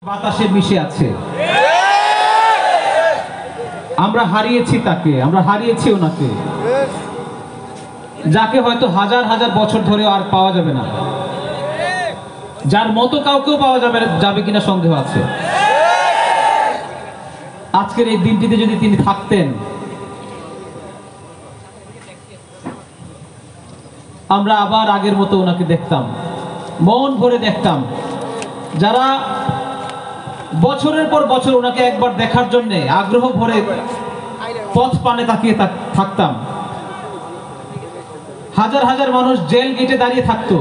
বাতাসে মিশে আছে। আমরা হারিয়েছি তাকে, আমরা হারিয়েছি ওনাকে, যাকে হয়তো হাজার হাজার বছর ধরে আর পাওয়া যাবে না, যার মতো কাউকেও পাওয়া যাবে কিনা সন্দেহ আছে। আজকের এই দিনটিতে যদি তিনি থাকতেন, আমরা আবার আগের মতো ওনাকে দেখতাম, মন ভরে দেখতাম। যারা বছরের পর বছর ওনাকে একবার দেখার জন্য আগ্রহ ভরে পথ পানে তাকিয়ে থাকতাম, হাজার হাজার মানুষ জেল গেটে দাঁড়িয়ে থাকতো,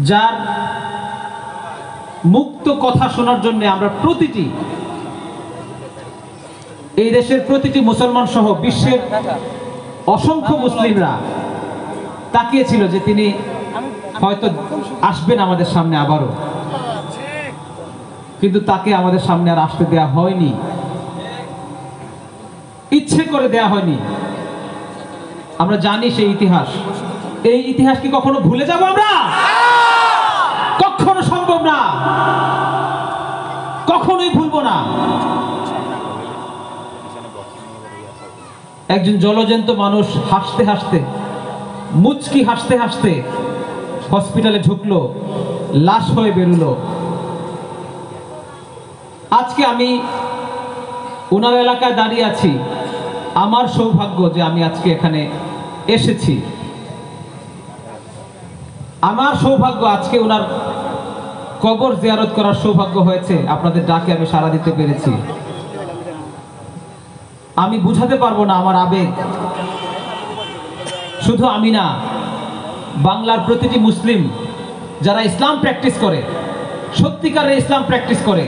যার মুক্ত কথা শোনার জন্য আমরা এই দেশের প্রতিটি মুসলমান সহ বিশ্বের অসংখ্য মুসলিমরা তাকিয়েছিল যে তিনি হয়তো আসবেন আমাদের সামনে আবারও, কিন্তু তাকে আমাদের সামনে আর আসতে দেয়া হয়নি, ইচ্ছে করে দেয়া হয়নি। আমরা জানি সেই ইতিহাস, এই ইতিহাস কি কখনো ভুলে যাব আমরা? কখনো সম্ভব না, কখনোই ভুলবো না। একজন জলজন্ত মানুষ হাসতে হাসতে, মুচকি হাসতে হাসতে হসপিটালে ঢুকলো, লাশ হয়ে বেরোলো। আজকে আমি ওনার এলাকায় দাঁড়িয়ে আছি, আমার সৌভাগ্য যে আমি আজকে এখানে এসেছি, আমার সৌভাগ্য আজকে ওনার কবর জিয়ারত করার সৌভাগ্য হয়েছে। আপনাদের ডাকে আমি সাড়া দিতে পেরেছি। আমি বুঝাতে পারবো না আমার আবেগ। শুধু আমি না, বাংলার প্রতিটি মুসলিম যারা ইসলাম প্র্যাকটিস করে, সত্যিকারের ইসলাম প্র্যাকটিস করে,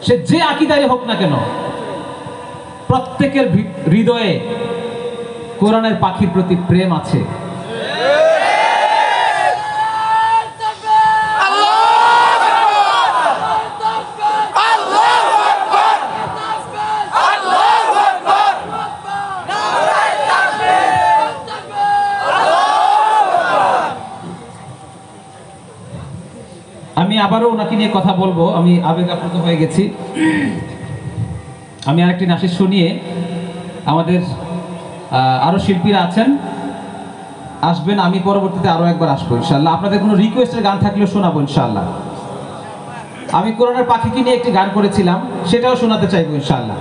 সে যে আকীদারই হোক না কেন, প্রত্যেকের হৃদয়ে কোরআনের পাখির প্রতি প্রেম আছে। আমি আবারও ওনাকে নিয়ে কথা বলবো, আমি আবেগ আপ্লুত হয়ে গেছি। আমি আরেকটি নাশিদ শুনিয়ে আমাদের আরো শিল্পীরা আছেন, আসবেন, আমি পরবর্তীতে আরো একবার আসবো ইনশাআল্লাহ। আপনাদের কোনো রিকোয়েস্টের গান থাকলেও শোনাবো ইনশাআল্লাহ। আমি কোরআনের পাখিকে নিয়ে একটি গান করেছিলাম, সেটাও শোনাতে চাইবো ইনশাআল্লাহ।